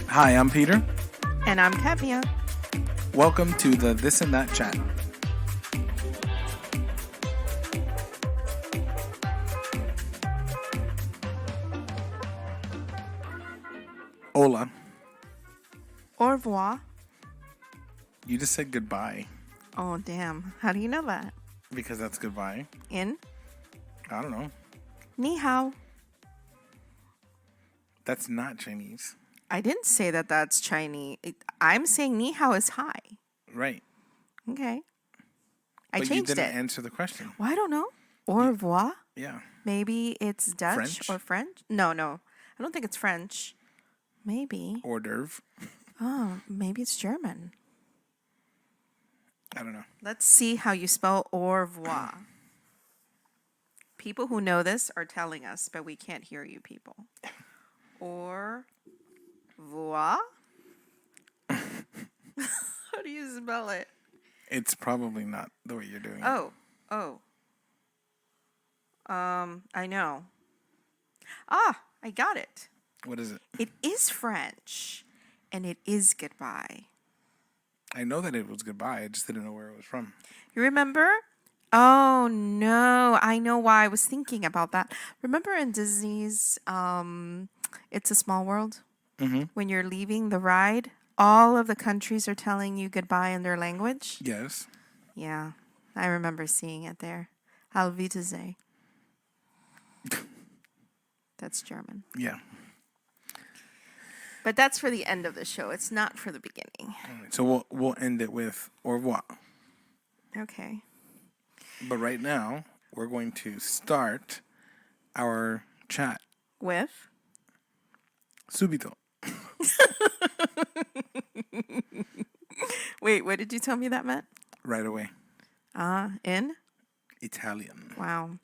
Hi, I'm Peter. And I'm Kevia. Welcome to the This and That Chat. Hola. Au revoir. You just said goodbye. Oh, damn. How do you know that? Because that's goodbye. In? I don't know. Ni hao. That's not Chinese. I didn't say that that's Chinese. I'm saying ni hao is hi. Right. Okay. I But changed you didn't it. answer the question. Well, I don't know. Au revoir? Yeah. Maybe it's Dutch French? or French? No. I don't think it's French. Maybe. Hors d'oeuvre. Oh, maybe it's German. I don't know. Let's see how you spell au revoir. People who know this are telling us, but we can't hear you people. Au revoir? How do you spell it? It's probably not the way you're doing it. Oh. I know. I got it. What is it? It is French, and it is goodbye. I know that it was goodbye. I just didn't know where it was from. You remember? Oh, no. I know why I was thinking about that. Remember in Disney's It's a Small World? Mm-hmm. When you're leaving the ride, all of the countries are telling you goodbye in their language? Yes. Yeah. I remember seeing it there. Auf Wiedersehen. That's German. Yeah. But that's for the end of the show. It's not for the beginning. All right, so we'll end it with au revoir. Okay. But right now, we're going to start our chat. With? Subito. Wait, what did you tell me that meant? Right away. In? Italian. Wow.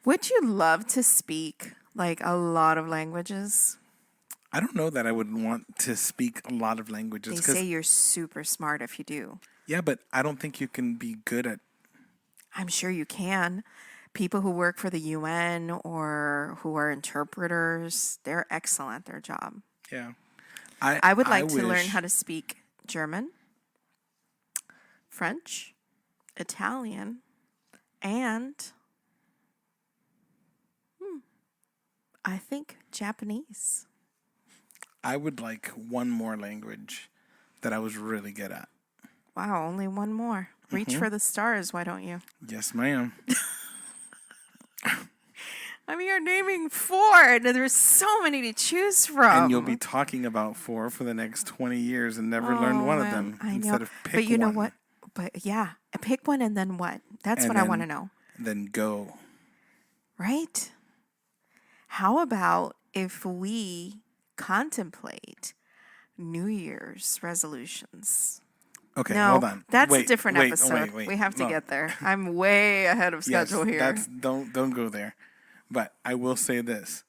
Would you love to speak like a lot of languages? I don't know that I would want to speak a lot of languages. They say you're super smart if you do. Yeah, but I don't think you can be good at... I'm sure you can. People who work for the UN or who are interpreters, they're excellent at their job. Yeah. I would like to learn how to speak German, French, Italian, and I think Japanese. I would like one more language that I was really good at. Wow, only one more. Reach for the stars, why don't you? Yes, ma'am. I mean, you're naming 4, and there's so many to choose from. And you'll be talking about 4 for the next 20 years and never learn one of them. I know. Instead of pick but you know one. what? But yeah, pick one and then what? That's And what I then- want to know. Then go. Right? How about if we contemplate New Year's resolutions? Okay, No, hold on. that's Wait, a different wait, episode. wait. We have to No. get there. I'm way ahead of schedule here. Don't go there. But I will say this.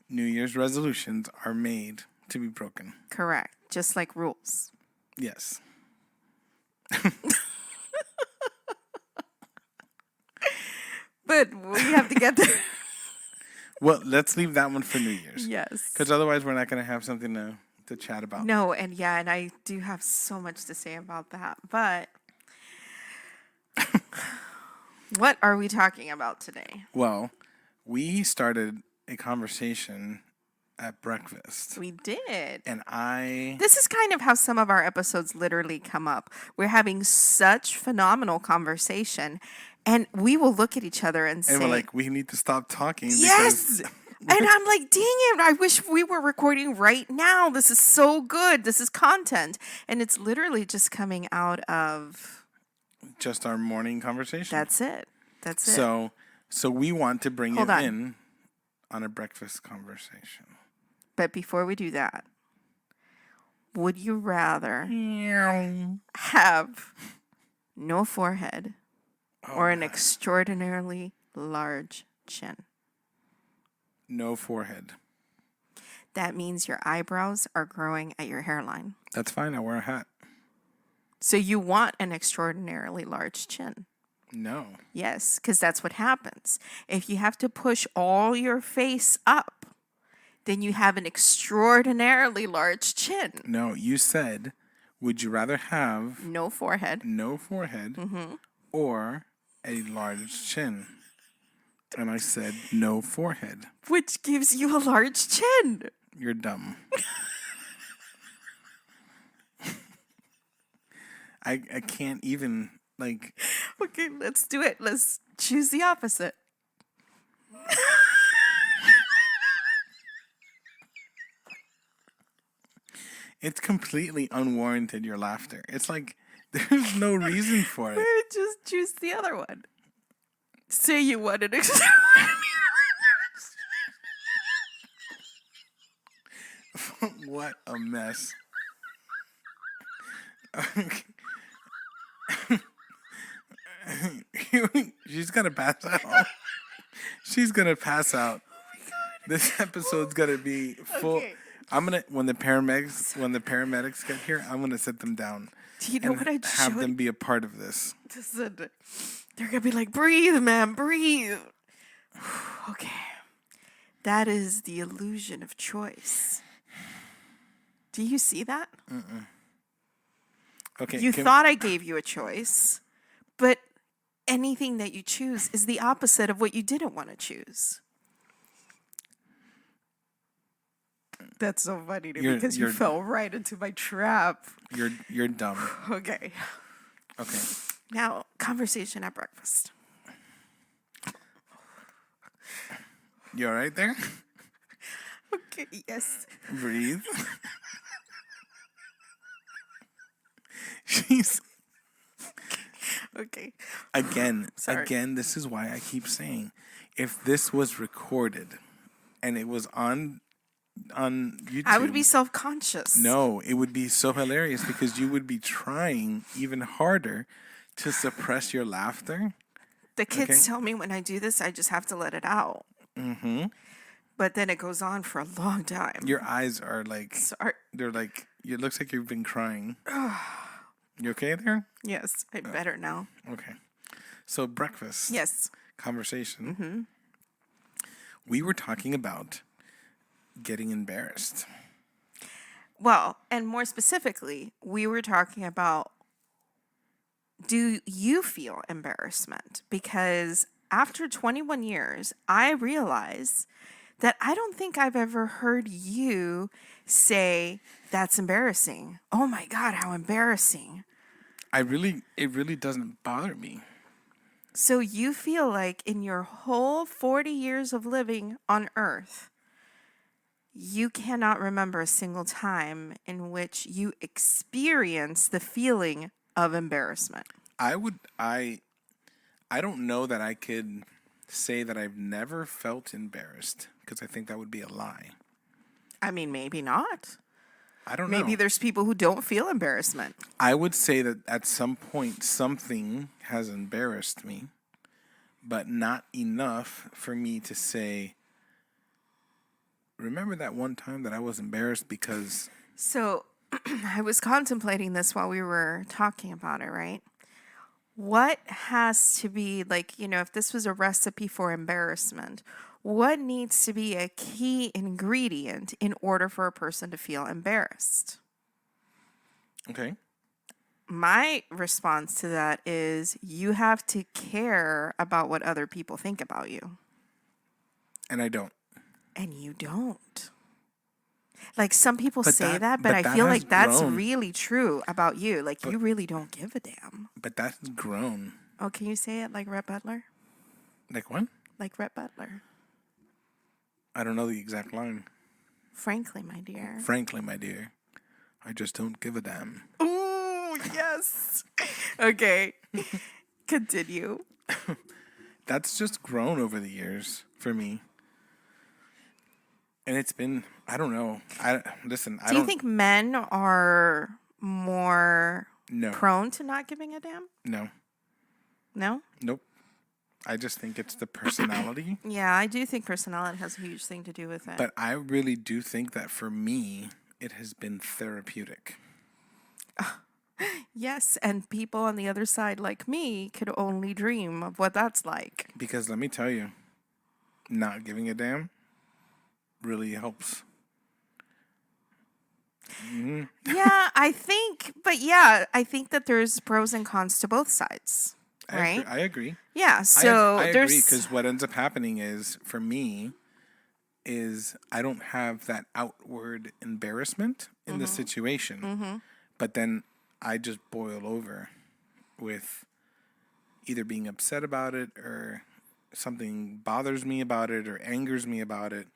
New Year's resolutions are made to be broken. Correct. Just like rules. Yes. But we have to get there. Well, let's leave that one for New Year's. Yes. Because otherwise we're not going to have something to chat about. No, and I do have so much to say about that. But what are we talking about today? Well, we started a conversation at breakfast. We did. And This is kind of how some of our episodes literally come up. We're having such phenomenal conversation, and we will look at each other and say, we're like, we need to stop talking. yes! Because And I'm like, dang it, I wish we were recording right now. This is so good. This is content. And it's literally just coming out of... just our morning conversation. That's it. So we want to bring Hold you on. in on a breakfast conversation. But before we do that, would you rather have no forehead or an extraordinarily large chin? No forehead. That means your eyebrows are growing at your hairline. That's fine. I wear a hat. So you want an extraordinarily large chin. No. Yes, because that's what happens. If you have to push all your face up, then you have an extraordinarily large chin. No, you said, would you rather have No forehead. no forehead or a large chin? And I said, no forehead. Which gives you a large chin. You're dumb. I can't even, like... Okay, let's do it. Let's choose the opposite. It's completely unwarranted, your laughter. It's like, there's no reason for it. Just choose the other one. Say you want an What a mess. She's gonna pass out. She's gonna pass out. This episode's gonna be full. Okay. I'm gonna when the paramedics get here, I'm gonna sit them down. Do you know what I just have showed them be a part of this. They're gonna be like, breathe, man, breathe. Okay. That is the illusion of choice. Do you see that? Okay. You thought I gave you a choice, but anything that you choose is the opposite of what you didn't want to choose. That's so funny to me because you fell right into my trap. You're dumb. Okay. Okay. Now, conversation at breakfast. You all right there? Okay, yes. Breathe. She's Okay. again, Sorry. this is why I keep saying, if this was recorded and it was on YouTube, I would be self-conscious. No, it would be so hilarious because you would be trying even harder to suppress your laughter. The kids tell me when I do this, I just have to let it out. Mm-hmm. But then it goes on for a long time. Your eyes are like... Sorry. They're like... It looks like you've been crying. You okay there? Yes, I better now. Okay. So breakfast. Yes. Conversation. Mm-hmm. We were talking about getting embarrassed. Well, and more specifically, we were talking about, do you feel embarrassment? Because after 21 years, I realize that I don't think I've ever heard you say, that's embarrassing. Oh my God, how embarrassing. It really doesn't bother me. So you feel like in your whole 40 years of living on Earth, you cannot remember a single time in which you experience the feeling of embarrassment. I don't know that I could say that I've never felt embarrassed because I think that would be a lie. I mean, maybe not. I don't know. Maybe there's people who don't feel embarrassment. I would say that at some point something has embarrassed me, but not enough for me to say, remember that one time that I was embarrassed because... So I was contemplating this while we were talking about it, right? What has to be, like, if this was a recipe for embarrassment, what needs to be a key ingredient in order for a person to feel embarrassed? Okay. My response to that is you have to care about what other people think about you. And I don't. And you don't. Like, some people say that- but but I that feel has like that's grown. really true about you. Like, you really don't give a damn. But that's grown. Oh, can you say it like Rhett Butler? Like what? Like Rhett Butler. I don't know the exact line. Frankly, my dear. Frankly, my dear, I just don't give a damn. Ooh, yes. Okay. Continue. That's just grown over the years for me. And it's been, I don't know. Do you think men are more prone to not giving a damn? No. No? Nope. I just think it's the personality. Yeah, I do think personality has a huge thing to do with it. But I really do think that for me, it has been therapeutic. Yes, and people on the other side like me could only dream of what that's like. Because let me tell you, not giving a damn, really helps. Yeah, I think that there's pros and cons to both sides, right? I agree. Yeah, so I agree, there's because what ends up happening is, for me, is I don't have that outward embarrassment in the situation, but then I just boil over with either being upset about it, or something bothers me about it, or angers me about it.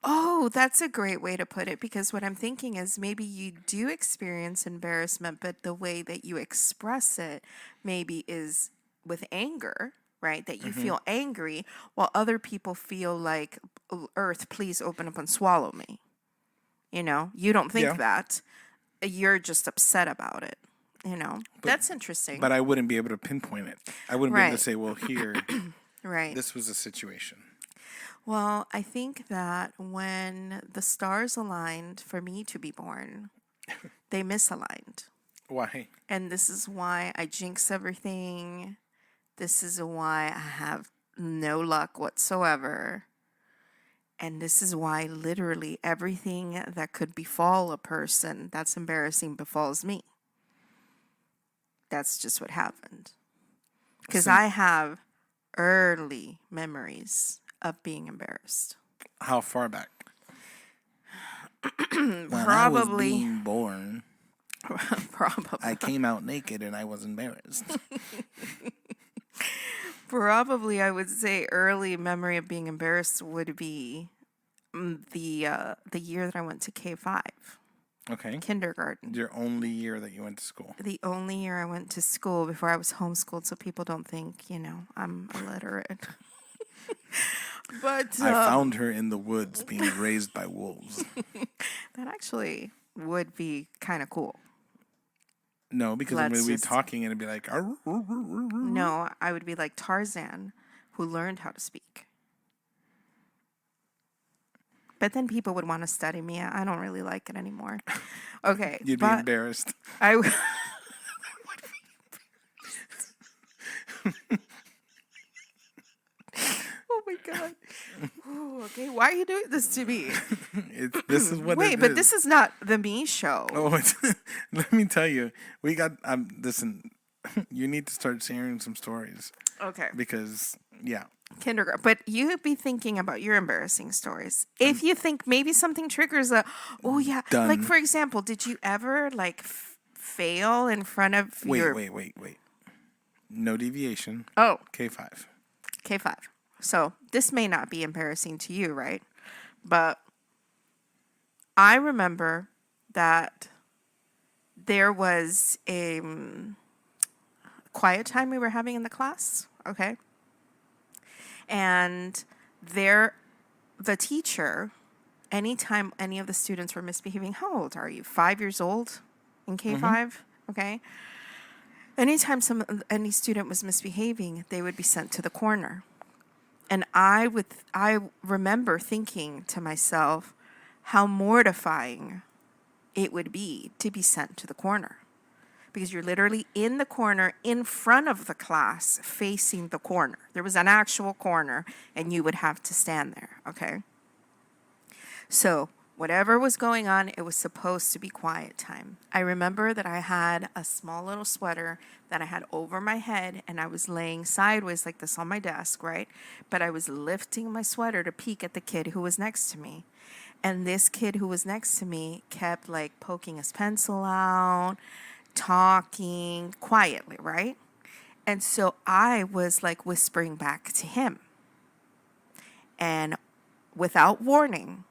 Oh, that's a great way to put it, because what I'm thinking is maybe you do experience embarrassment, but the way that you express it maybe is with anger, right? That you feel angry while other people feel like, Earth, please open up and swallow me. You don't think Yeah, that. You're just upset about it. That's interesting. but I wouldn't be able to pinpoint it. I wouldn't be able to Right, say, well, here, right. this was a situation. Well, I think that when the stars aligned for me to be born, they misaligned. Why? And this is why I jinx everything. This is why I have no luck whatsoever. And this is why literally everything that could befall a person that's embarrassing befalls me. That's just what happened. Because I have early memories of being embarrassed. How far back? When I was Probably, being born, probably, I came out naked and I was embarrassed. probably, I would say early memory of being embarrassed would be the year that I went to K-5, Okay. kindergarten. Your only year that you went to school. The only year I went to school before I was homeschooled, so people don't think, I'm illiterate. But I found her in the woods being raised by wolves. that actually would be kind of cool. No, because Let's we'd be just- talking and it'd be like, "Arr, arr, arr, arr, arr." No, I would be like Tarzan, who learned how to speak. But then people would want to study me. I don't really like it anymore. Okay, You'd be but embarrassed. I would. Oh my god. Ooh, okay, why are you doing this to me? This is what Wait, it but is. this is not the me show. Oh, let me tell you, we got. Listen, you need to start sharing some stories, Okay. because yeah, Kindergarten. But you be thinking about your embarrassing stories. If you think maybe something triggers a, oh yeah, Done. like for example, did you ever like fail in front of your? wait. No deviation. Oh, K5. K-5. So this may not be embarrassing to you, right? But I remember that there was a quiet time we were having in the class, okay? And the teacher, anytime any of the students were misbehaving, how old are you? 5 years old in K-5, okay? Anytime any student was misbehaving, they would be sent to the corner. And I remember thinking to myself how mortifying it would be to be sent to the corner. Because you're literally in the corner in front of the class facing the corner. There was an actual corner and you would have to stand there, okay? So whatever was going on, it was supposed to be quiet time. I remember that I had a small little sweater that I had over my head and I was laying sideways like this on my desk, right? But I was lifting my sweater to peek at the kid who was next to me. And this kid who was next to me kept like poking his pencil out, talking quietly, right? And so I was like whispering back to him. And without warning,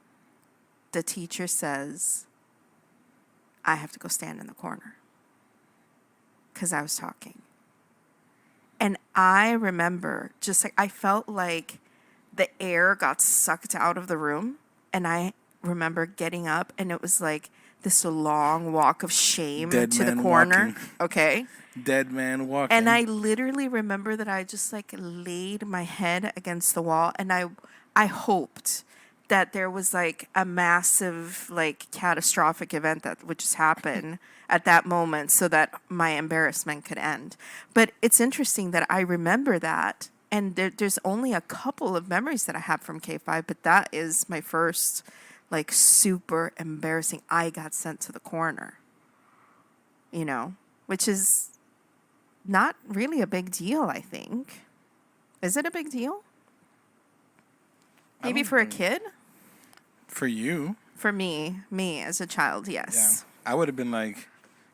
the teacher says, I have to go stand in the corner because I was talking. And I remember just like, I felt like the air got sucked out of the room. And I remember getting up and it was like this long walk of shame Dead to the man corner. walking. Okay. Dead man walking. And I literally remember that I just like laid my head against the wall and I hoped that there was like a massive like catastrophic event that would just happen at that moment so that my embarrassment could end. But it's interesting that I remember that And there's only a couple of memories that I have from K5, but that is my first, like, super embarrassing. I got sent to the corner, which is not really a big deal, I think. Is it a big deal? Maybe for a kid? For you. For me as a child, yes. Yeah. I would have been like,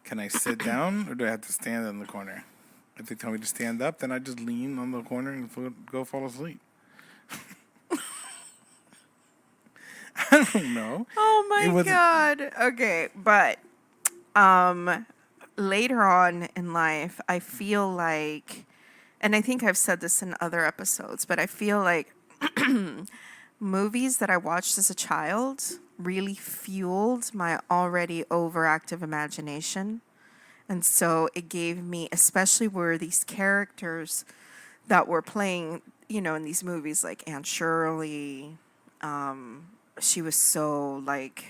can I sit down or do I have to stand in the corner? If they tell me to stand up, then I just lean on the corner and go fall asleep. I don't know. Oh my God. Okay, but later on in life, I feel like, and I think I've said this in other episodes, but I feel like movies that I watched as a child really fueled my already overactive imagination. And so it gave me, especially where these characters that were playing, in these movies, like Aunt Shirley, she was so, like,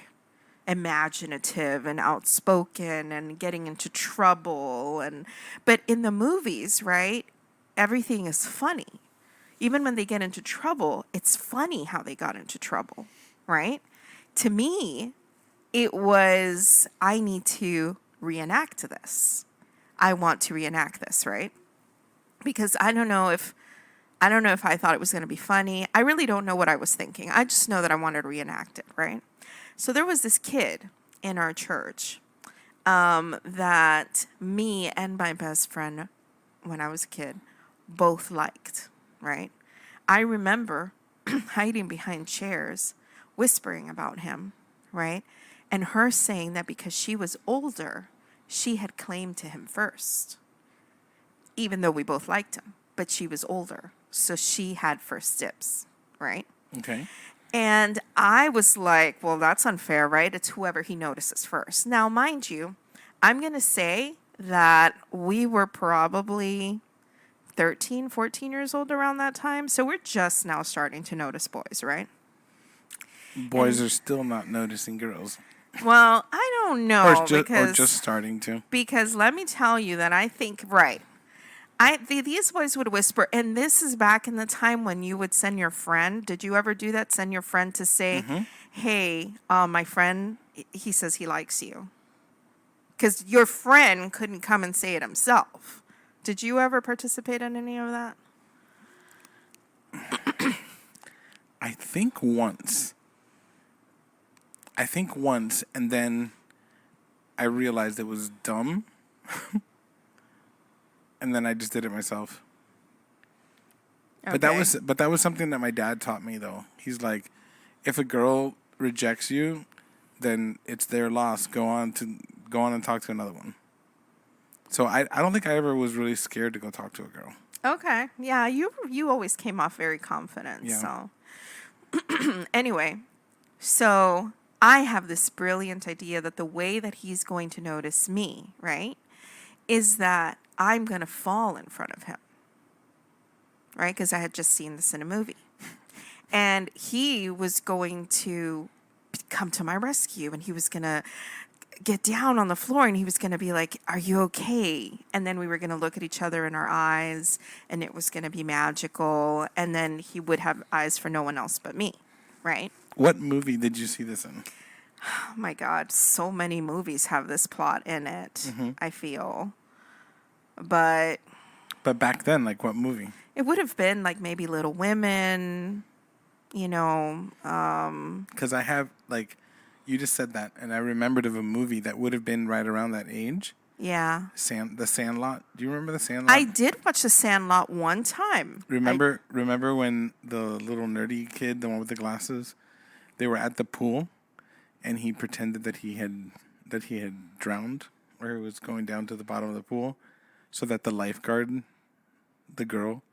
imaginative and outspoken and getting into trouble. But in the movies, right, everything is funny. Even when they get into trouble, it's funny how they got into trouble, right? To me, it was, I need to reenact this. I want to reenact this, right? Because I don't know if I thought it was going to be funny. I really don't know what I was thinking. I just know that I wanted to reenact it, right? So there was this kid in our church that me and my best friend, when I was a kid, both liked, right? I remember hiding behind chairs, whispering about him, right? And her saying that because she was older, she had claimed to him first, even though we both liked him. But she was older, so she had first dibs, right? Okay. And I was like, well, that's unfair, right? It's whoever he notices first. Now, mind you, I'm going to say that we were probably 13, 14 years old around that time. So we're just now starting to notice boys, right? Boys are still not noticing girls. Well, I don't know. Or just starting to. Because let me tell you that I think, right, these boys would whisper, and this is back in the time when you would send your friend. Did you ever do that? Send your friend to say, hey, my friend, he says he likes you. Because your friend couldn't come and say it himself. Did you ever participate in any of that? I think once, and then I realized it was dumb. And then I just did it myself. Okay. But that was something that my dad taught me, though. He's like, if a girl rejects you, then it's their loss. Go on and talk to another one. So I don't think I ever was really scared to go talk to a girl. Okay. Yeah, you always came off very confident. Yeah. So anyway, so I have this brilliant idea that the way that he's going to notice me, right, is that I'm going to fall in front of him, right? Because I had just seen this in a movie. And he was going to come to my rescue, and he was going to get down on the floor, and he was going to be like, are you okay? And then we were going to look at each other in our eyes, and it was going to be magical. And then he would have eyes for no one else but me, right? What movie did you see this in? Oh, my God. So many movies have this plot in it, I feel. But back then, like what movie? It would have been like maybe Little Women, Because I have, like, you just said that, and I remembered of a movie that would have been right around that age. Yeah. The Sandlot. Do you remember The Sandlot? I did watch The Sandlot one time. Remember when the little nerdy kid, the one with the glasses, they were at the pool, and he pretended that he had drowned, or he was going down to the bottom of the pool, so that the lifeguard, the girl,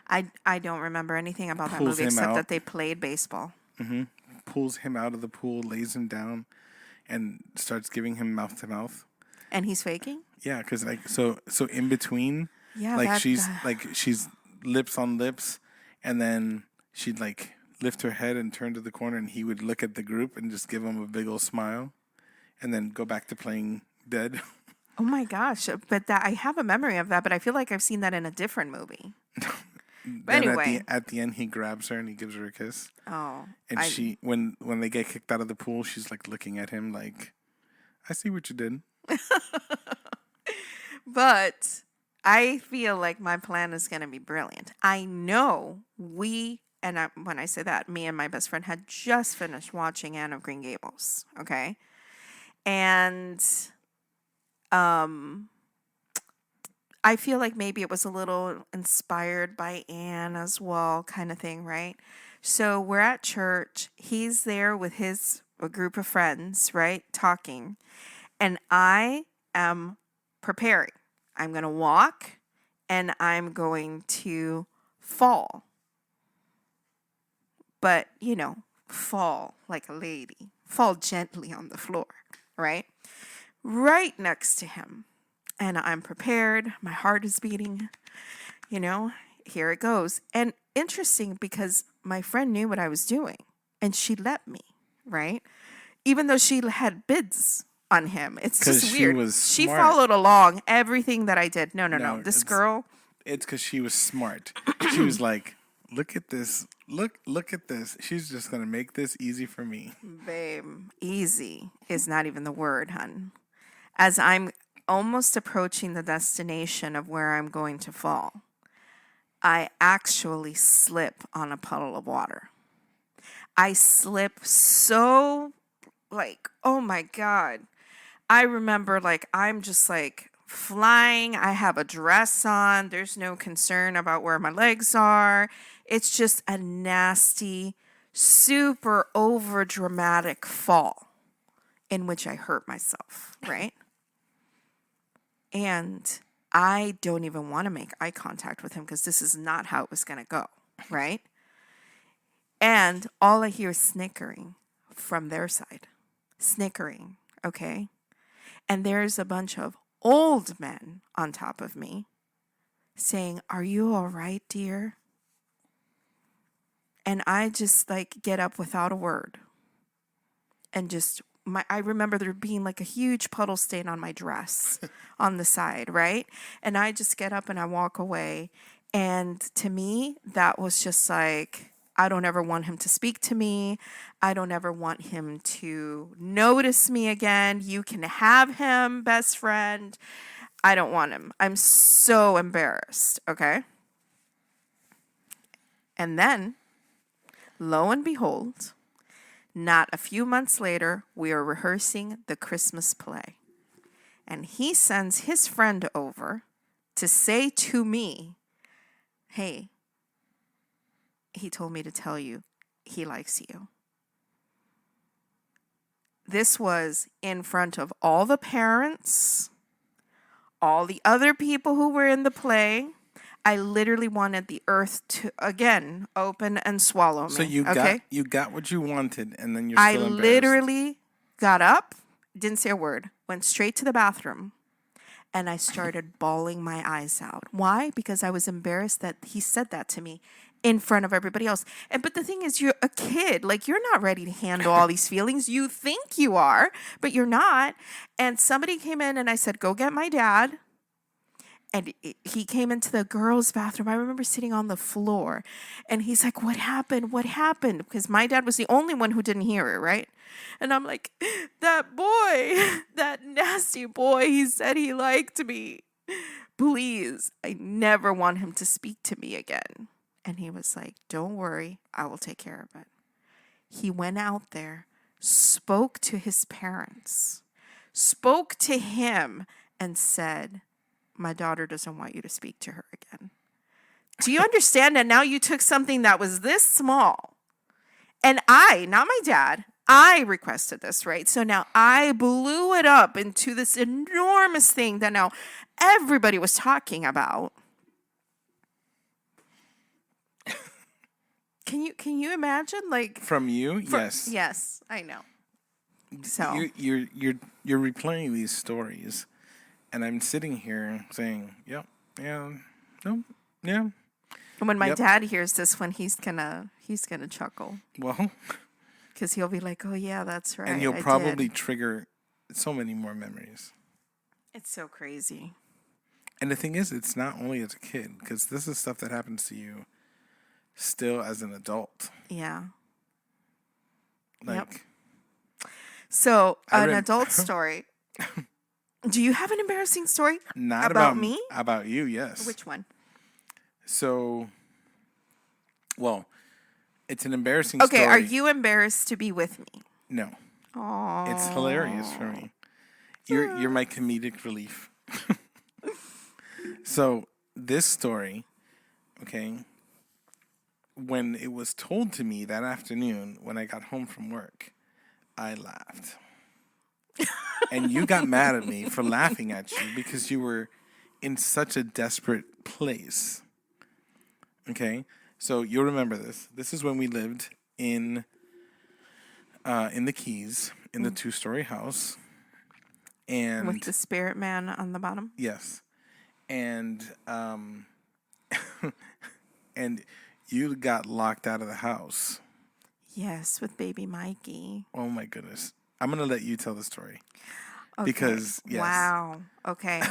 I don't remember anything about that movie except that they played baseball. Mm-hmm. Pulls him out of the pool, lays him down, and starts giving him mouth to mouth. And he's faking? Yeah, because like so in between, yeah, like she's lips on lips, and then she'd like lift her head and turn to the corner, and he would look at the group and just give them a big old smile, and then go back to playing dead. Oh my gosh! But I have a memory of that, but I feel like I've seen that in a different movie. But Then anyway. at the end, he grabs her and he gives her a kiss. Oh. And she, when they get kicked out of the pool, she's like looking at him like, I see what you did. But I feel like my plan is going to be brilliant. I know when I say that, me and my best friend had just finished watching Anne of Green Gables. Okay. And I feel like maybe it was a little inspired by Anne as well, kind of thing, right? So we're at church. He's there with a group of friends, right? Talking. And I am preparing. I'm going to walk and I'm going to fall. But, fall like a lady. Fall gently on the floor, right? Right next to him. And I'm prepared. My heart is beating. Here it goes. And interesting because my friend knew what I was doing and she let me, right? Even though she had bids on him. It's just weird. She followed along everything that I did. No. This girl. It's because she was smart. She was like, look at this. Look at this. She's just going to make this easy for me. Babe, easy is not even the word, hun. As I'm almost approaching the destination of where I'm going to fall, I actually slip on a puddle of water. I slip so, oh my God. I remember, I'm just, flying. I have a dress on. There's no concern about where my legs are. It's just a nasty, super over dramatic fall in which I hurt myself, right? And I don't even want to make eye contact with him because this is not how it was going to go, right? And all I hear is snickering from their side. Snickering, okay? And there's a bunch of old men on top of me saying, "Are you all right, dear?" And I just get up without a word. And just I remember there being a huge puddle stain on my dress on the side, right? And I just get up and I walk away. And to me, that was just I don't ever want him to speak to me. I don't ever want him to notice me again. You can have him, best friend. I don't want him. I'm so embarrassed, okay? And then, lo and behold, not a few months later, we are rehearsing the Christmas play. And he sends his friend over to say to me, "Hey, he told me to tell you he likes you." This was in front of all the parents, all the other people who were in the play. I literally wanted the earth to, again, open and swallow me. So you got what you wanted, and then you're still embarrassed. I literally got up, didn't say a word, went straight to the bathroom, and I started bawling my eyes out. Why? Because I was embarrassed that he said that to me in front of everybody else. But the thing is, you're a kid. You're not ready to handle all these feelings. You think you are, but you're not. And somebody came in and I said, "Go get my dad." And he came into the girls' bathroom. I remember sitting on the floor. And he's like, "What happened? What happened?" Because my dad was the only one who didn't hear it, right? And I'm like, "That boy, that nasty boy, he said he liked me. Please, I never want him to speak to me again." And he was like, "Don't worry, I will take care of it." He went out there, spoke to his parents, spoke to him, and said, "My daughter doesn't want you to speak to her again." Do you understand that now you took something that was this small? And I, not my dad, I requested this, right? So now I blew it up into this enormous thing that now everybody was talking about. Can you imagine? From you? Yes. Yes, I know. So you're replaying these stories, and I'm sitting here saying, "Yep, yeah, no, yeah." And when my dad hears this one, he's gonna chuckle. Well, because he'll be like, "Oh yeah, that's right." And you'll probably trigger so many more memories. It's so crazy. And the thing is, it's not only as a kid, because this is stuff that happens to you still as an adult. Yeah. Like, Yep. So, I an adult story. Do you have an embarrassing story not about me? About you, yes. Which one? So, well, it's an embarrassing Okay, story. are you embarrassed to be with me? No. Aww. It's hilarious for me. You're my comedic relief. So, this story, okay, when it was told to me that afternoon when I got home from work, I laughed. And you got mad at me for laughing at you because you were in such a desperate place. Okay? So you'll remember this. This is when we lived in the Keys in the 2-story house. And With the spirit man on the bottom? yes. And and you got locked out of the house. Yes, with baby Mikey. Oh my goodness. I'm going to let you tell the story. Okay. Because, yes. Wow. Okay.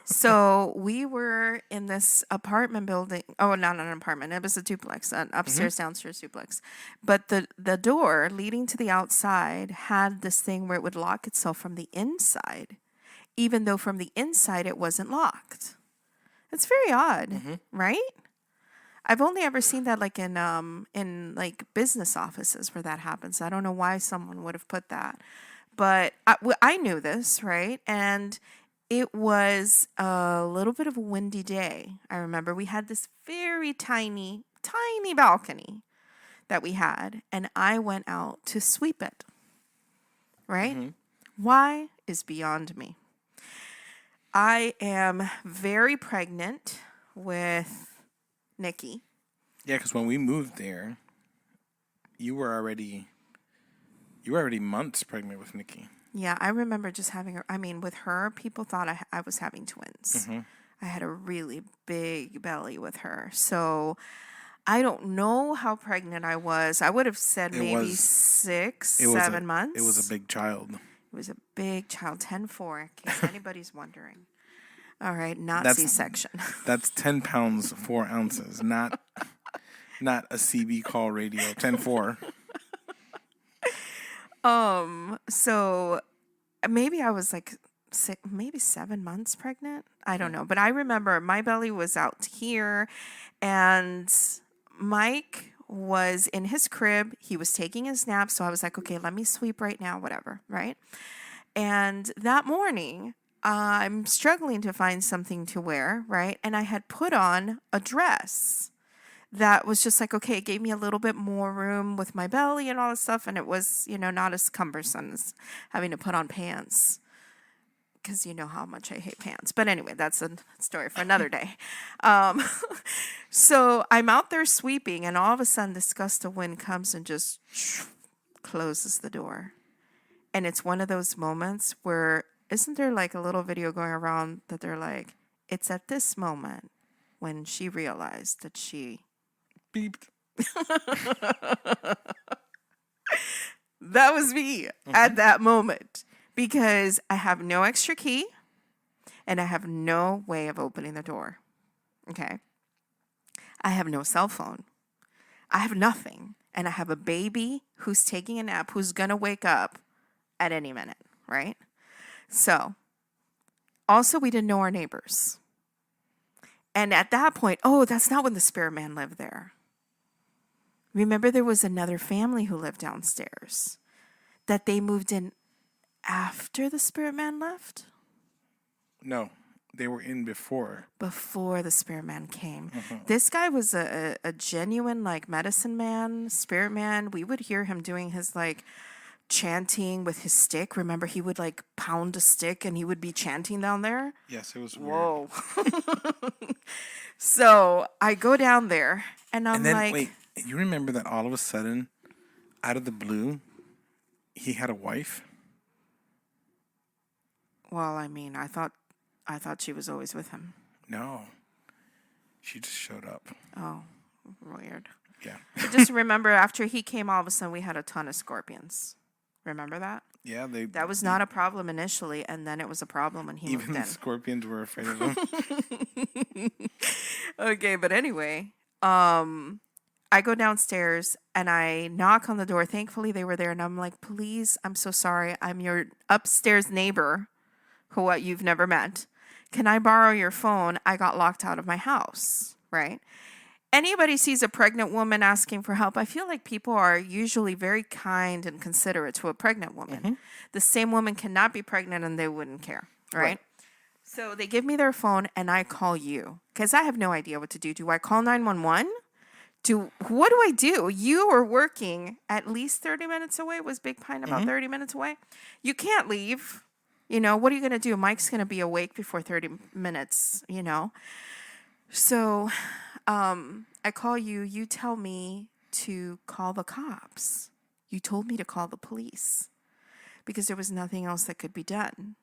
So we were in this apartment building. Oh, not an apartment. It was a duplex, an upstairs, downstairs duplex. But the door leading to the outside had this thing where it would lock itself from the inside, even though from the inside it wasn't locked. It's very odd, right? I've only ever seen that like in like business offices where that happens. I don't know why someone would have put that. But I knew this, right? And it was a little bit of a windy day. I remember we had this very tiny, tiny balcony that we had, and I went out to sweep it, right? Why is beyond me. I am very pregnant with Nikki. Yeah, because when we moved there, you were already months pregnant with Nikki. Yeah, I remember just having her. I mean, with her, people thought I was having twins. I had a really big belly with her. So I don't know how pregnant I was. I would have said maybe 7 months. It was a big child. It was a big child, 10-4, in case anybody's wondering. All right, not That's- C-section. That's 10 pounds, 4 ounces, not a CB call radio, 10-4. So maybe I was like maybe 7 months pregnant. I don't know. But I remember my belly was out here and Mike was in his crib. He was taking his nap. So I was like, okay, let me sweep right now, whatever. Right. And that morning, I'm struggling to find something to wear. Right. And I had put on a dress that was just like, okay, it gave me a little bit more room with my belly and all this stuff. And it was, not as cumbersome as having to put on pants. Because you know how much I hate pants. But anyway, that's a story for another day. So I'm out there sweeping, and all of a sudden this gust of wind comes and just closes the door. And it's one of those moments where, isn't there like a little video going around that they're like, it's at this moment when she realized that she Beeped. That was me at that moment. Because I have no extra key and I have no way of opening the door. Okay. I have no cell phone. I have nothing. And I have a baby who's taking a nap, who's going to wake up at any minute, right? So, also, we didn't know our neighbors. And at that point, that's not when the spirit man lived there. Remember, there was another family who lived downstairs that they moved in after the spirit man left? No, they were in before. Before the spirit man came. This guy was a genuine like medicine man, spirit man. We would hear him doing his like chanting with his stick. Remember, he would like pound a stick and he would be chanting down there. Yes, it was weird. Whoa. So I go down there and I'm like, wait, you remember that all of a sudden, out of the blue, he had a wife? well, I mean, I thought she was always with him. No. She just showed up. Oh, weird. Yeah. I just remember after he came, all of a sudden we had a ton of scorpions. Remember that? Yeah, That was not a problem initially, and then it was a problem when he moved even in. scorpions were afraid of him. Okay, but anyway, I go downstairs and I knock on the door. Thankfully, they were there, and I'm like, "Please, I'm so sorry. I'm your upstairs neighbor, who you've never met. Can I borrow your phone? I got locked out of my house." Right? Anybody sees a pregnant woman asking for help, I feel like people are usually very kind and considerate to a pregnant woman. The same woman cannot be pregnant and they wouldn't care, right? So they give me their phone and I call you because I have no idea what to do. Do I call 911? What do I do? You are working at least 30 minutes away. Was Big Pine about 30 minutes away? You can't leave. What are you going to do? Mike's going to be awake before 30 minutes. So I call you. You tell me to call the cops. You told me to call the police because there was nothing else that could be done.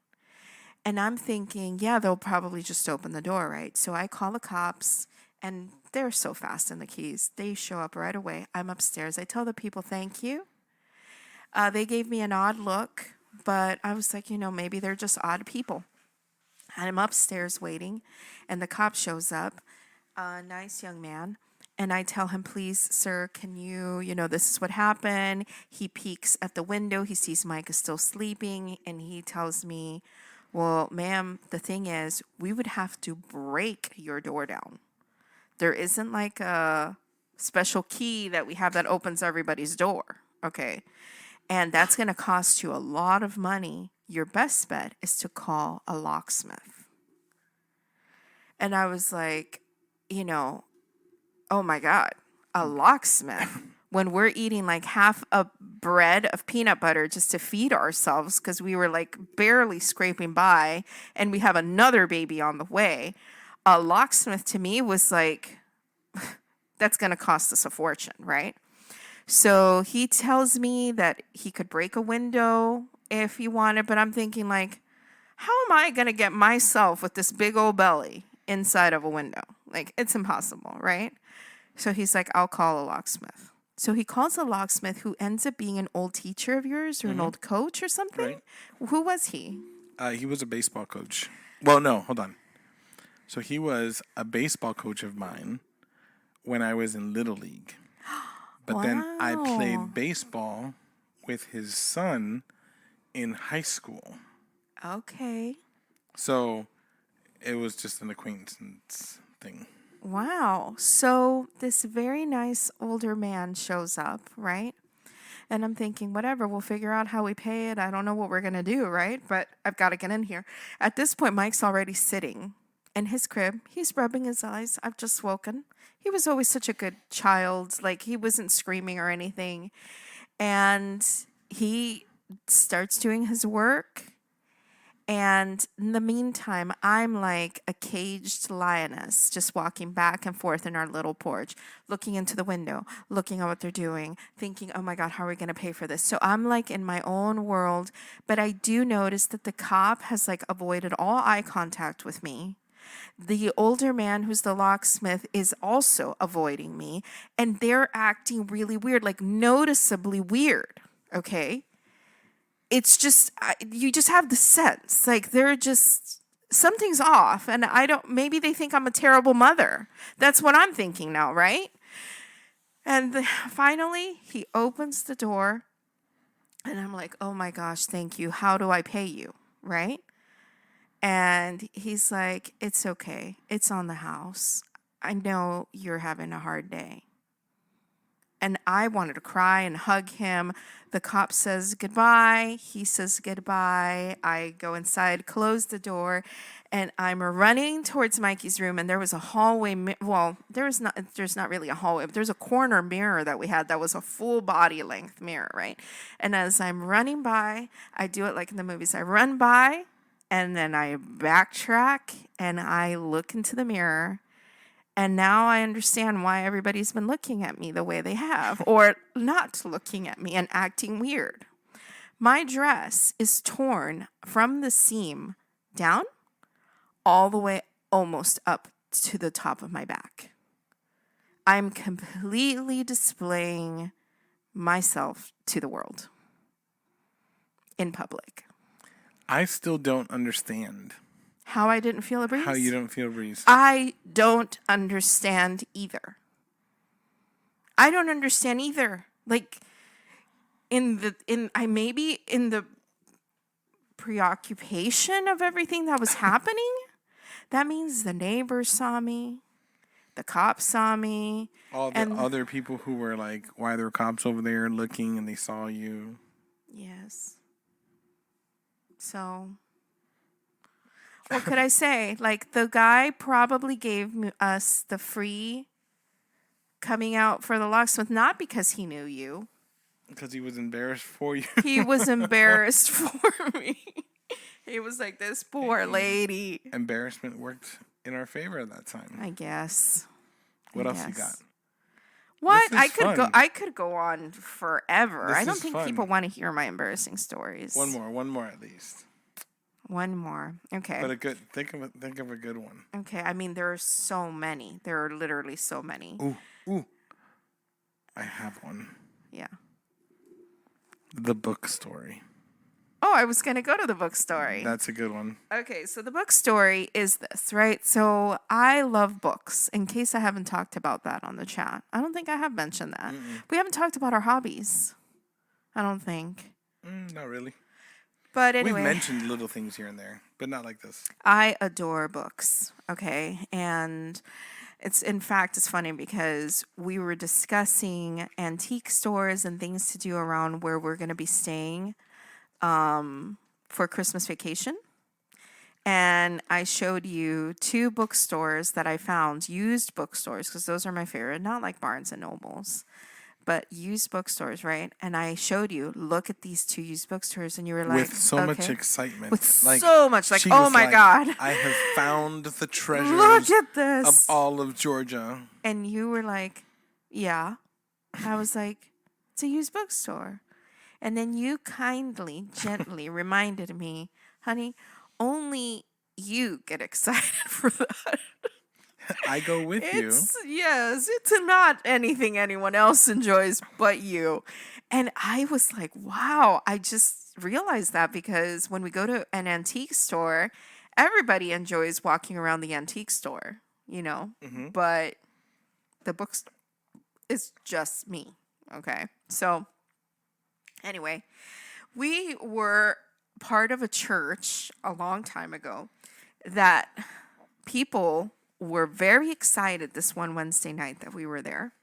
And I'm thinking, yeah, they'll probably just open the door, right? So I call the cops, and they're so fast in the keys. They show up right away. I'm upstairs. I tell the people, thank you. They gave me an odd look, but I was like, maybe they're just odd people. And I'm upstairs waiting, and the cop shows up, a nice young man. And I tell him, please, sir, can you, this is what happened. He peeks at the window. He sees Mike is still sleeping. And he tells me, well, ma'am, the thing is, we would have to break your door down. There isn't like a special key that we have that opens everybody's door. Okay. And that's going to cost you a lot of money. Your best bet is to call a locksmith. And I was like, oh my God, a locksmith when we're eating like half a bread of peanut butter just to feed ourselves because we were like barely scraping by and we have another baby on the way. A locksmith to me was like, that's going to cost us a fortune, right? So he tells me that he could break a window if he wanted, but I'm thinking like, how am I going to get myself with this big old belly inside of a window? Like, it's impossible, right? So he's like, I'll call a locksmith. So he calls a locksmith who ends up being an old teacher of yours or an old coach or something. Right. Who was he? He was a baseball coach. Well, no, hold on. So he was a baseball coach of mine when I was in Little League. But then I played baseball with his son in high school. Okay. So it was just an acquaintance thing. Wow. So this very nice older man shows up, right? And I'm thinking, whatever, we'll figure out how we pay it. I don't know what we're going to do, right? But I've got to get in here. At this point, Mike's already sitting in his crib. He's rubbing his eyes. I've just woken. He was always such a good child. Like, he wasn't screaming or anything. And he starts doing his work. And in the meantime, I'm like a caged lioness, just walking back and forth in our little porch, looking into the window, looking at what they're doing, thinking, oh my God, how are we going to pay for this? So I'm like in my own world, but I do notice that the cop has like avoided all eye contact with me. The older man who's the locksmith is also avoiding me, and they're acting really weird, like noticeably weird, okay? It's just, you just have the sense, like they're just, something's off, and maybe they think I'm a terrible mother. That's what I'm thinking now, right? And finally, he opens the door, and I'm like, oh my gosh, thank you. How do I pay you, right? And he's like, it's okay. It's on the house. I know you're having a hard day. And I wanted to cry and hug him. The cop says goodbye. He says goodbye. I go inside, close the door, and I'm running towards Mikey's room. And there was a hallway. There's not really a hallway, but there's a corner mirror that we had that was a full body length mirror, right? And as I'm running by, I do it like in the movies. I run by, and then I backtrack, and I look into the mirror. And now I understand why everybody's been looking at me the way they have, or not looking at me and acting weird. My dress is torn from the seam down all the way almost up to the top of my back. I'm completely displaying myself to the world. in public. I still don't understand How I didn't feel a breeze? how you don't feel a breeze. I don't understand either. I don't understand either. Like maybe in the preoccupation of everything that was happening, that means the neighbors saw me, the cops saw me, All the other people who were like, why are there cops over there looking and they saw you? yes. So, what could I say? Like, the guy probably gave us the free coming out for the locksmith, not because he knew you. Because he was embarrassed for you. He was embarrassed for me. He was like, this poor lady. Embarrassment worked in our favor at that time. I guess. What else you got? What? This is fun. I could go on forever. This I don't is think fun. people want to hear my embarrassing stories. One more at least. One more. Okay. But think of a good one. Okay. I mean, there are so many. There are literally so many. Ooh. I have one. Yeah. The book story. Oh, I was going to go to the book story. That's a good one. Okay, so the book story is this, right? So I love books, in case I haven't talked about that on the chat. I don't think I have mentioned that. We haven't talked about our hobbies. I don't think. Not really. But anyway. We've mentioned little things here and there, but not like this. I adore books, okay? And it's funny because we were discussing antique stores and things to do around where we're going to be staying for Christmas vacation. And I showed you 2 bookstores that I found, used bookstores, because those are my favorite, not like Barnes and Nobles, but used bookstores, right? And I showed you, look at these 2 used bookstores, and you were like, with so much excitement. With so much, like, oh my God. I have found the treasures Look at this. of all of Georgia. And you were like, yeah. I was like, it's a used bookstore. And then you kindly, gently reminded me, honey, only you get excited for that. I go with you. Yes, it's not anything anyone else enjoys but you. And I was like, wow, I just realized that because when we go to an antique store, everybody enjoys walking around the antique store, you know, but the bookstore is just me. Okay. So anyway, we were part of a church a long time ago that people were very excited this one Wednesday night that we were there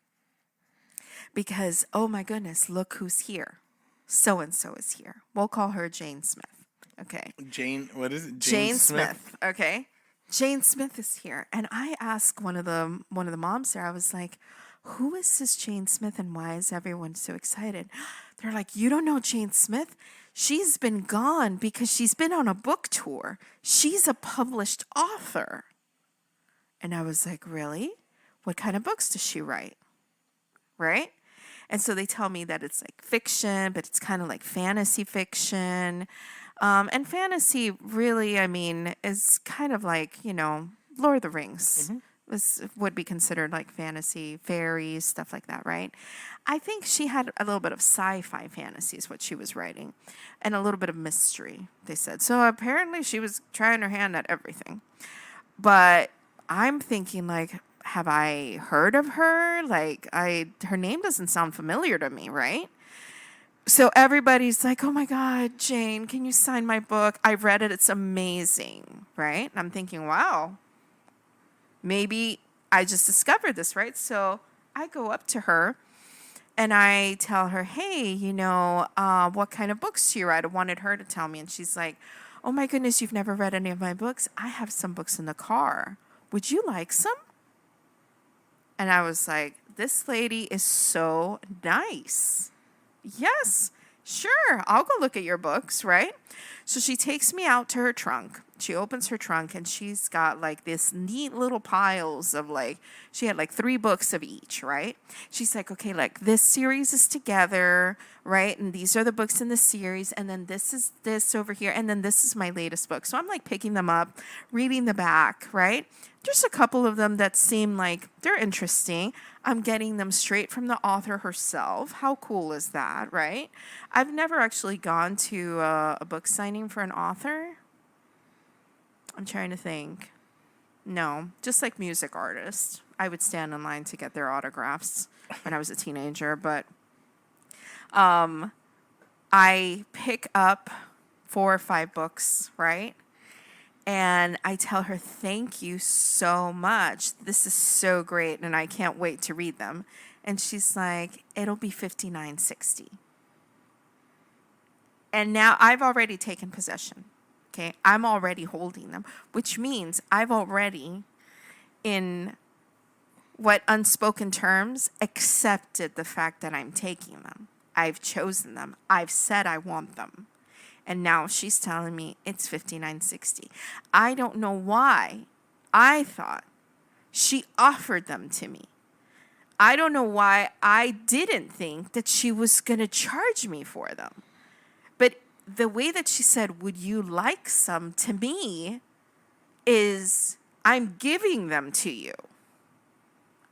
because, oh my goodness, look who's here. So-and-so is here. We'll call her Jane Smith. Okay. Jane, what is it? Jane Smith. Okay. Jane Smith is here. And I asked one of the moms there, I was like, who is this Jane Smith and why is everyone so excited? They're like, you don't know Jane Smith? She's been gone because she's been on a book tour. She's a published author. And I was like, really? What kind of books does she write? Right? And so they tell me that it's like fiction, but it's kind of like fantasy fiction. And fantasy really, I mean, is kind of like, you know, Lord of the Rings. This would be considered like fantasy, fairies, stuff like that, right? I think she had a little bit of sci-fi fantasy is what she was writing, and a little bit of mystery, they said. So apparently she was trying her hand at everything. But I'm thinking, like, have I heard of her? Like, her name doesn't sound familiar to me, right? So everybody's like, oh my God, Jane, can you sign my book? I've read it. It's amazing, right? And I'm thinking, wow. Maybe I just discovered this, right? So I go up to her and I tell her, hey, you know, what kind of books do you write? I wanted her to tell me. And she's like, oh my goodness, you've never read any of my books? I have some books in the car. Would you like some? And I was like, this lady is so nice. Yes, sure. I'll go look at your books, right? So she takes me out to her trunk. She opens her trunk and she's got like this neat little piles of like, she had like 3 books of each, right? She's like, okay, like this series is together, right? And these are the books in the series. And then this is this over here. And then this is my latest book. So I'm like picking them up, reading the back, right? There's a couple of them that seem like they're interesting. I'm getting them straight from the author herself. How cool is that, right? I've never actually gone to a book signing for an author. I'm trying to think. No, just like music artists. I would stand in line to get their autographs when I was a teenager. But I pick up 4 or 5 books, right? And I tell her, thank you so much. This is so great, and I can't wait to read them. And she's like, it'll be $59.60. And now I've already taken possession. Okay, I'm already holding them, which means I've already, in what unspoken terms, accepted the fact that I'm taking them. I've chosen them. I've said I want them. And now she's telling me it's $59.60. I don't know why I thought she offered them to me. I don't know why I didn't think that she was going to charge me for them. But the way that she said, would you like some, to me is I'm giving them to you.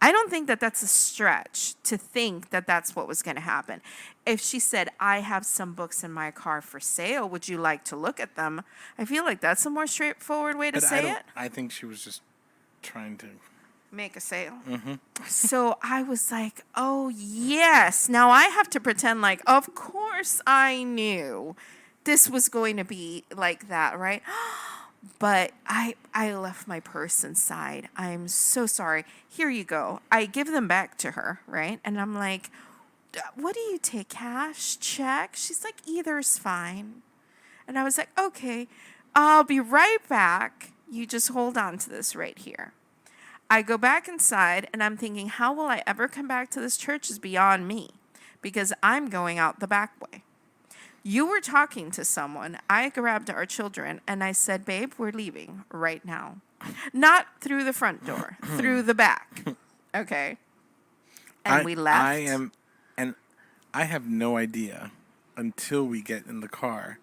I don't think that that's a stretch to think that that's what was going to happen. If she said, I have some books in my car for sale, would you like to look at them? I feel like that's a more straightforward way to say it. I think she was just trying to make a sale. Mm-hmm. So I was like, oh, yes. Now I have to pretend like, of course I knew this was going to be like that, right? But I left my purse inside. I'm so sorry. Here you go. I give them back to her, right? And I'm like, what do you take, cash, check? She's like, either's fine. And I was like, okay, I'll be right back. You just hold on to this right here. I go back inside and I'm thinking, how will I ever come back to this church is beyond me because I'm going out the back way. You were talking to someone. I grabbed our children and I said, babe, we're leaving right now. Not through the front door, through the back. Okay. And we left. I have no idea until we get in the car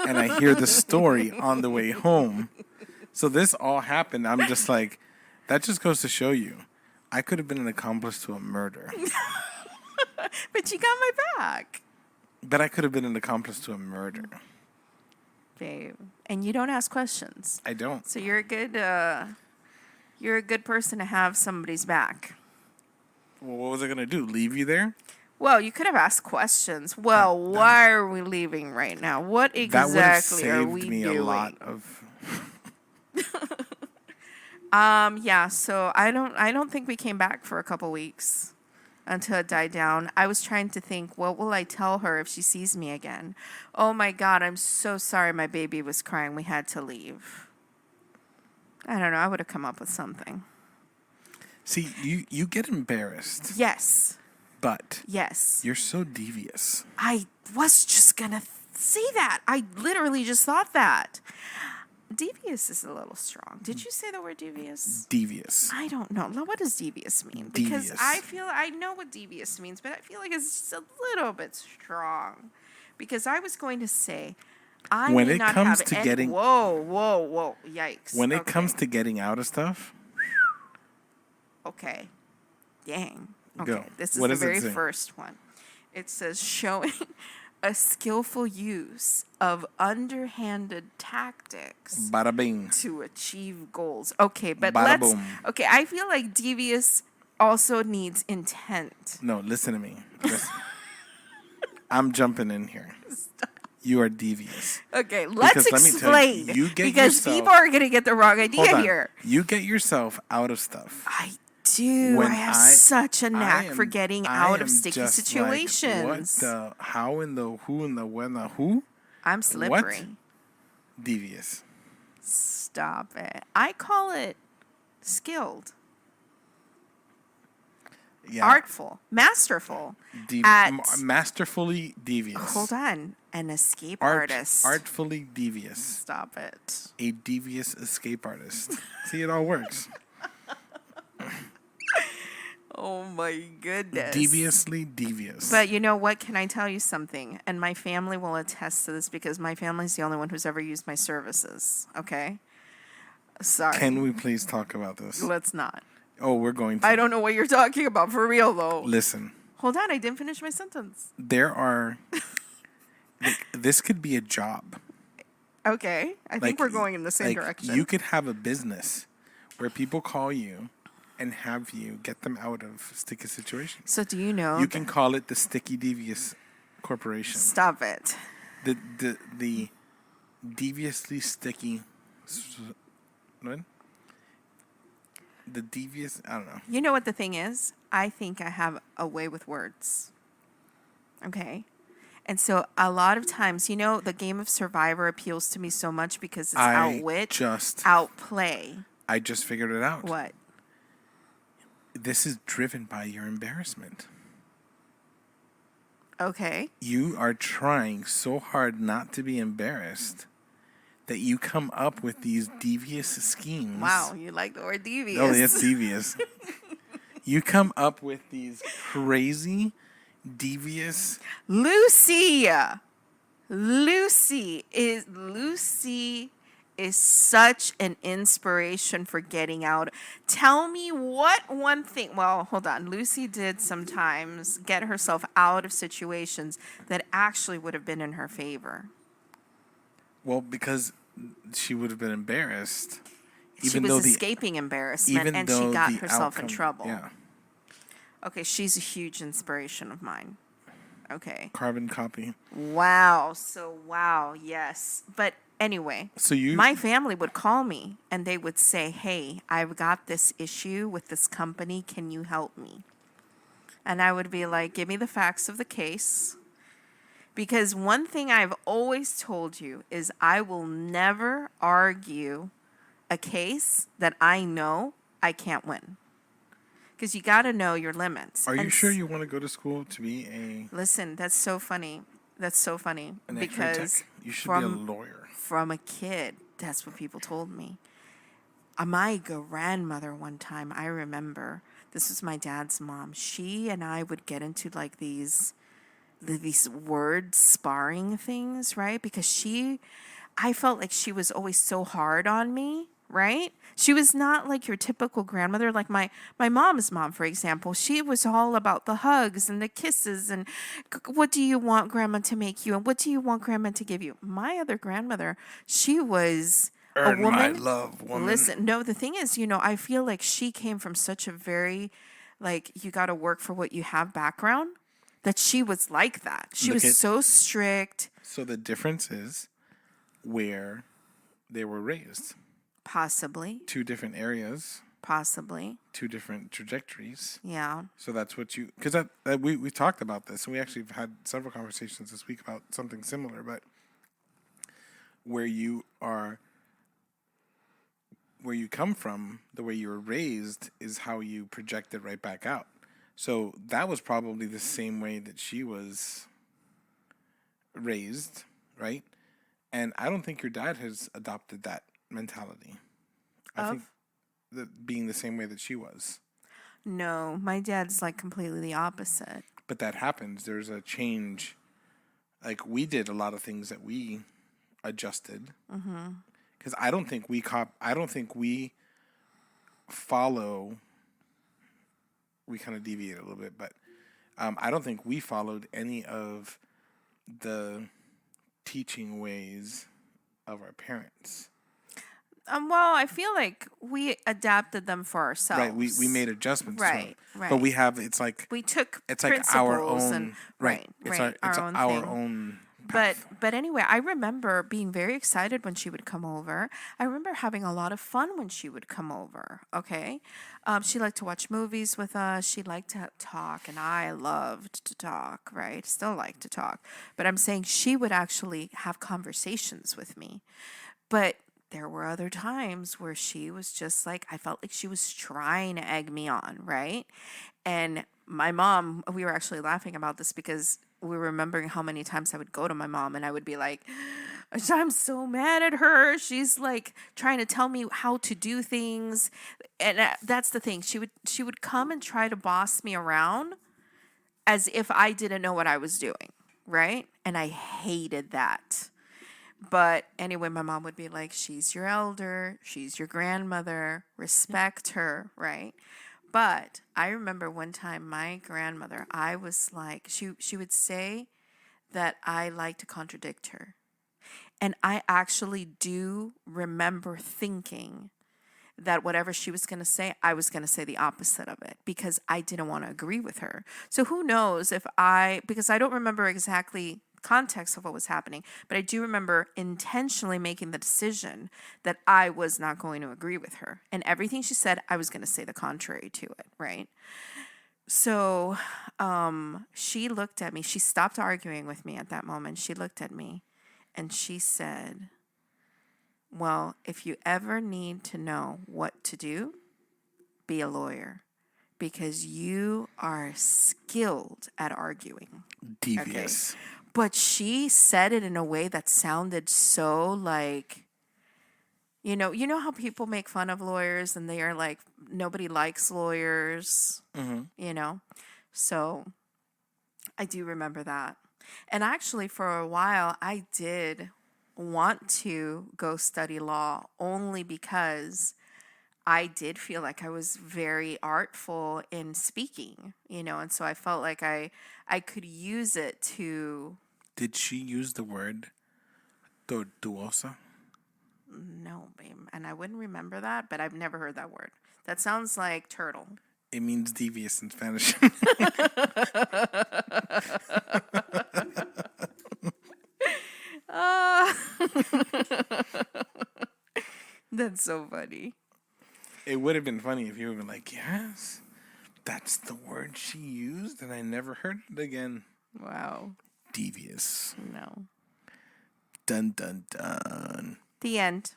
and I hear the story on the way home. So this all happened. I'm just like, that just goes to show you, I could have been an accomplice to a murder. But you got my back. But I could have been an accomplice to a murder. Babe. And you don't ask questions. I don't. So you're a good person to have somebody's back. Well, what was I going to do? Leave you there? Well, you could have asked questions. Well, why are we leaving right now? What exactly are we doing? That would have saved me a lot of... Yeah, so I don't think we came back for a couple weeks until it died down. I was trying to think, what will I tell her if she sees me again? Oh my God, I'm so sorry my baby was crying. We had to leave. I don't know. I would have come up with something. See, you get embarrassed. Yes. But. Yes. You're so devious. I was just going to say that. I literally just thought that. Devious is a little strong. Did you say the word devious? Devious. I don't know. Now, what does devious mean? Devious. Because I know what devious means, but I feel like it's just a little bit strong. Because I was going to say, whoa, yikes. When it comes to getting out of stuff. Okay. Dang. Okay. Go. This is the very first one. It says showing a skillful use of underhanded tactics Bada bing. to achieve goals. Okay, but Bada boom. Okay, I feel like devious also needs intent. No, listen to me. Listen. I'm jumping in here. Stop. You are devious. Okay, let's explain. Because people are going to get the wrong idea here. You get yourself out of stuff. I do. I have such a knack for getting out of sticky situations. Like, what the, how and the who and the when the who? I'm slippery. What? Devious. Stop it. I call it skilled. Yeah. Artful. Masterful. Masterfully devious. Hold on. An escape artist. Artfully devious. Stop it. A devious escape artist. See, it all works. Oh my goodness. Deviously devious. But you know what? Can I tell you something? And my family will attest to this because my family's the only one who's ever used my services. Okay? Sorry. Can we please talk about this? Let's not. Oh, we're going to. I don't know what you're talking about for real, though. Listen. Hold on. I didn't finish my sentence. There are... this could be a job. Okay. I think we're going in the same direction. You could have a business where people call you and have you get them out of sticky situations. So do you know... You can call it the Sticky Devious Corporation. Stop it. The deviously sticky... What? The devious... I don't know. You know what the thing is? I think I have a way with words. Okay? And so a lot of times, you know, the game of Survivor appeals to me so much because it's outwit, outplay. I just figured it out. What? This is driven by your embarrassment. Okay. You are trying so hard not to be embarrassed that you come up with these devious schemes. Wow, you like the word devious. Oh, it's devious. You come up with these crazy, devious... Lucy is such an inspiration for getting out. Tell me what one thing... Well, hold on. Lucy did sometimes get herself out of situations that actually would have been in her favor. Well, because she would have been embarrassed. She was escaping embarrassment, and she got herself in trouble. Yeah. Okay, she's a huge inspiration of mine. Okay. Carbon copy. Wow. So, wow, yes. But anyway, my family would call me, and they would say, hey, I've got this issue with this company. Can you help me? And I would be like, give me the facts of the case. Because one thing I've always told you is I will never argue a case that I know I can't win. Because you got to know your limits. Are you sure you want to go to school to be a... Listen, that's so funny. That's so funny. Because you should be a lawyer. From a kid, that's what people told me. My grandmother one time, I remember, this was my dad's mom. She and I would get into like these word sparring things, right? Because I felt like she was always so hard on me, right? She was not like your typical grandmother. Like my mom's mom, for example, she was all about the hugs and the kisses and what do you want grandma to make you and what do you want grandma to give you? My other grandmother, she was a woman. My love, woman. Listen, no, the thing is, I feel like she came from such a very, like, you got to work for what you have background, that she was like that. She was so strict. So the difference is where they were raised. Possibly. 2 different areas. Possibly. 2 different trajectories. Yeah. So that's what you... Because we talked about this, and we actually have had several conversations this week about something similar, but where you come from, the way you were raised, is how you project it right back out. So that was probably the same way that she was raised, right? And I don't think your dad has adopted that mentality. I think that being the same way that she was. No, my dad's like completely the opposite. But that happens. There's a change. Like we did a lot of things that we adjusted. Because I don't think we follow. We kind of deviate a little bit, but I don't think we followed any of the teaching ways of our parents. Well, I feel like we adapted them for ourselves. Right, we made adjustments. Right, to them. right. But we have we took it's like our own and, right. It's our own path. But anyway, I remember being very excited when she would come over. I remember having a lot of fun when she would come over. Okay, she liked to watch movies with us. She liked to talk, and I loved to talk. Right, still like to talk. But I'm saying she would actually have conversations with me, but there were other times where she was just like, I felt like she was trying to egg me on, right? And my mom, we were actually laughing about this because we were remembering how many times I would go to my mom and I would be like, I'm so mad at her. She's like trying to tell me how to do things. And that's the thing. She would come and try to boss me around as if I didn't know what I was doing, right? And I hated that. But anyway, my mom would be like, she's your elder, she's your grandmother, respect her, right? But I remember one time my grandmother, I was like, she would say that I like to contradict her. And I actually do remember thinking that whatever she was going to say, I was going to say the opposite of it because I didn't want to agree with her. So who knows because I don't remember exactly context of what was happening, but I do remember intentionally making the decision that I was not going to agree with her. And everything she said, I was going to say the contrary to it, right? So she looked at me. She stopped arguing with me at that moment. She looked at me and she said, well, if you ever need to know what to do, be a lawyer because you are skilled at arguing. Devious. Okay. But she said it in a way that sounded so like, you know how people make fun of lawyers and they are like, nobody likes lawyers, So I do remember that. And actually for a while, I did want to go study law only because I did feel like I was very artful in speaking, and so I felt like I could use it to... Did she use the word tortuosa? No, babe. And I wouldn't remember that, but I've never heard that word. That sounds like turtle. It means devious in Spanish. That's so funny. It would have been funny if you would have been like, yes, that's the word she used, and I never heard it again. Wow. Devious. No. Dun, dun, dun. The end.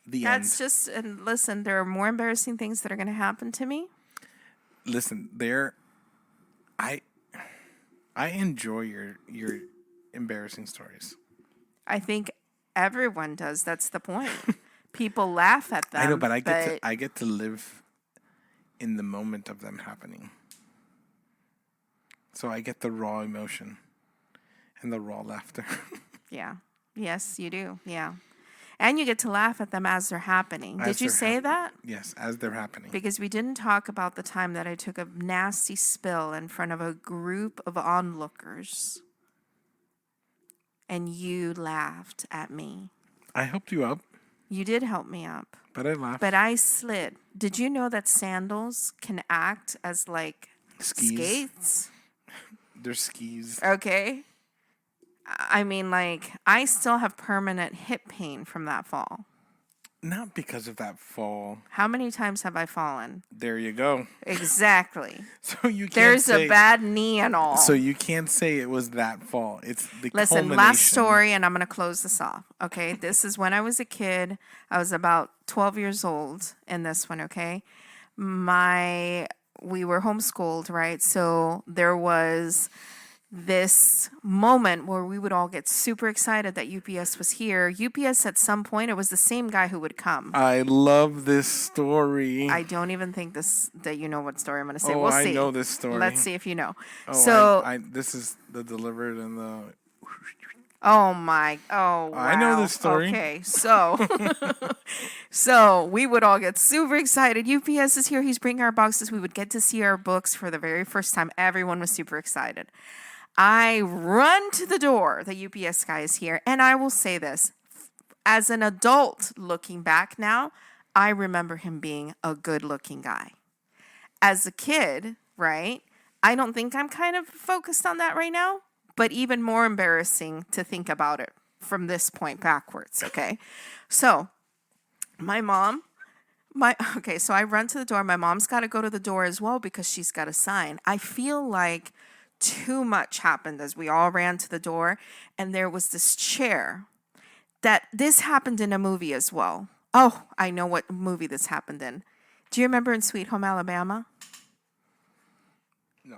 That's just, and listen, there are more embarrassing things that are going to happen to me. Listen, I enjoy your embarrassing stories. I think everyone does. That's the point. People laugh at them. I know, but I get to live in the moment of them happening. So I get the raw emotion and the raw laughter. Yeah. Yes, you do. Yeah. And you get to laugh at them as they're happening. Did you say that? Yes, as they're happening. Because we didn't talk about the time that I took a nasty spill in front of a group of onlookers. And you laughed at me. I helped you up. You did help me up. But I laughed. But I slid. Did you know that sandals can act as like skates? They're skis. Okay. I mean, like, I still have permanent hip pain from that fall. Not because of that fall. How many times have I fallen? There you go. Exactly. So you can't There's a bad knee and all. So you can't say it was that fall. It's the Listen, last story, and I'm going to close this off. Okay, this is when I was a kid. I was about 12 years old in this one, okay? We were homeschooled, right? So there was this moment where we would all get super excited that UPS was here. UPS at some point, it was the same guy who would come. I love this story. I don't even think that you know what story I'm going to say. Oh, we'll see. I know this story. Let's see if you know. Oh, so this is the delivered and the... Oh wow. I know this story. Okay, so so we would all get super excited. UPS is here. He's bringing our boxes. We would get to see our books for the very first time. Everyone was super excited. I run to the door. The UPS guy is here. And I will say this. As an adult looking back now, I remember him being a good-looking guy. As a kid, right, I don't think I'm kind of focused on that right now. But even more embarrassing to think about it from this point backwards, okay? So so I run to the door. My mom's got to go to the door as well because she's got a sign. I feel like too much happened as we all ran to the door. And there was this chair this happened in a movie as well. Oh, I know what movie this happened in. Do you remember in Sweet Home Alabama? No.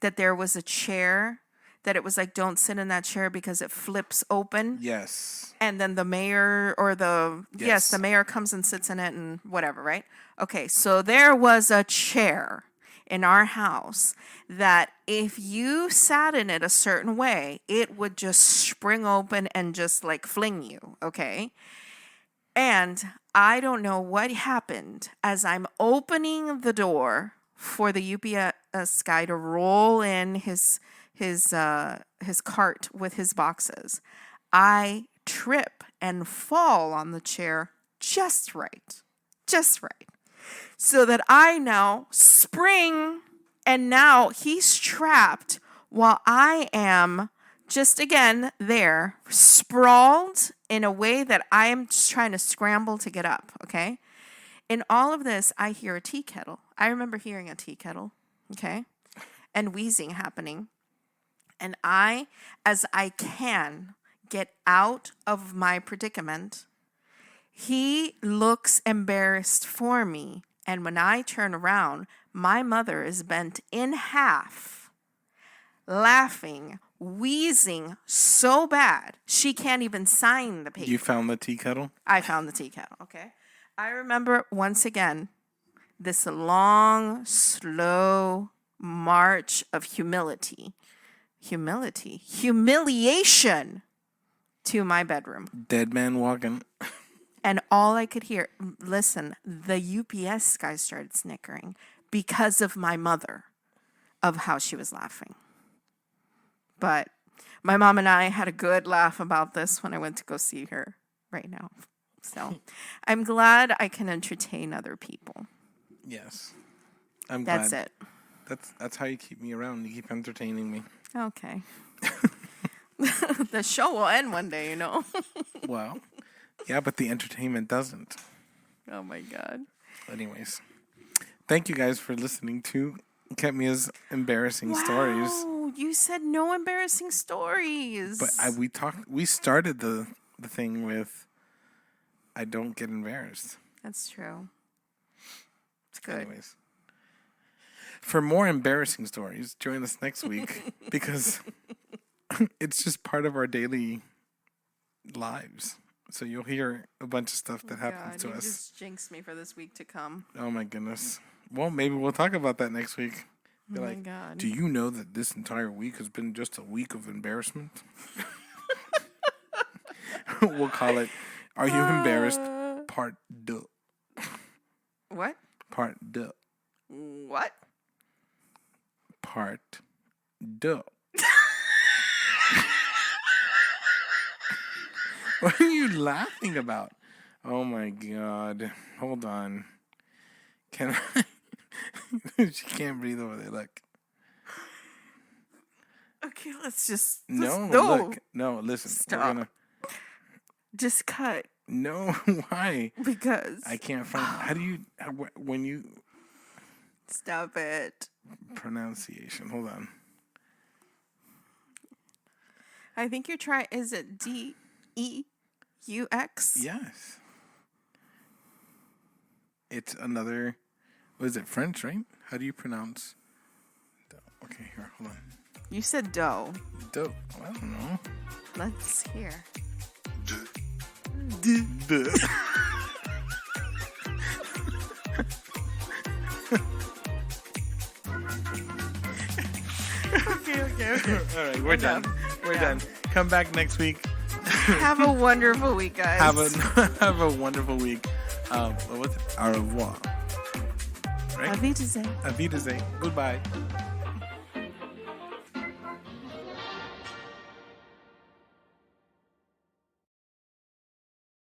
That there was a chair that it was like, don't sit in that chair because it flips open. Yes. And then the mayor or Yes. the mayor comes and sits in it and whatever, right? Okay, so there was a chair in our house that if you sat in it a certain way, it would just spring open and just like fling you, okay? And I don't know what happened as I'm opening the door for the UPS guy to roll in his cart with his boxes. I trip and fall on the chair just right. So that I now spring, and now he's trapped while I am just again there, sprawled in a way that I am just trying to scramble to get up, okay? In all of this, I hear a tea kettle. I remember hearing a tea kettle, okay? And wheezing happening. And I, as I can, get out of my predicament. He looks embarrassed for me. And when I turn around, my mother is bent in half, laughing, wheezing so bad, she can't even sign the paper. You found the tea kettle? I found the tea kettle, okay? I remember once again this long, slow march of humiliation to my bedroom. Dead man walking. And all I could hear, listen, the UPS guy started snickering because of my mother, of how she was laughing. But my mom and I had a good laugh about this when I went to go see her right now. So I'm glad I can entertain other people. Yes. I'm glad. That's it. That's how you keep me around. You keep entertaining me. Okay. The show will end one day, you know. Well, yeah, but the entertainment doesn't. Oh, my God. Anyways, thank you guys for listening to Ketmia's embarrassing stories. Wow, you said no embarrassing stories. But we started the thing with, I don't get embarrassed. That's true. It's good. Anyways, for more embarrassing stories, join us next week because it's just part of our daily lives. So you'll hear a bunch of stuff that happens to us. You just jinxed me for this week to come. Oh my goodness. Well, maybe we'll talk about that next week. Be Oh my like, God. do you know that this entire week has been just a week of embarrassment? We'll call it, Are You Embarrassed? Part 2. What? Part 2. What? Part 2. What are you laughing about? Oh my God. Hold on. Can I? She can't breathe over there. Look. Okay, let's just... No, no. look. No, listen. Stop. Just cut. No, why? Because... I can't find... How do you... When you... Stop it. Pronunciation. Hold on. I think you're trying... Is it DEUX? Yes. It's another... What is it? French, right? How do you pronounce... Okay, here. Hold on. You said dough. Dope. I don't know. Let's hear. Okay. All right, we're done. We're done. Come back next week. Have a wonderful week, guys. Have a wonderful week. What was it? Au revoir. Right? Auf Wiedersehen. Auf Wiedersehen. Goodbye.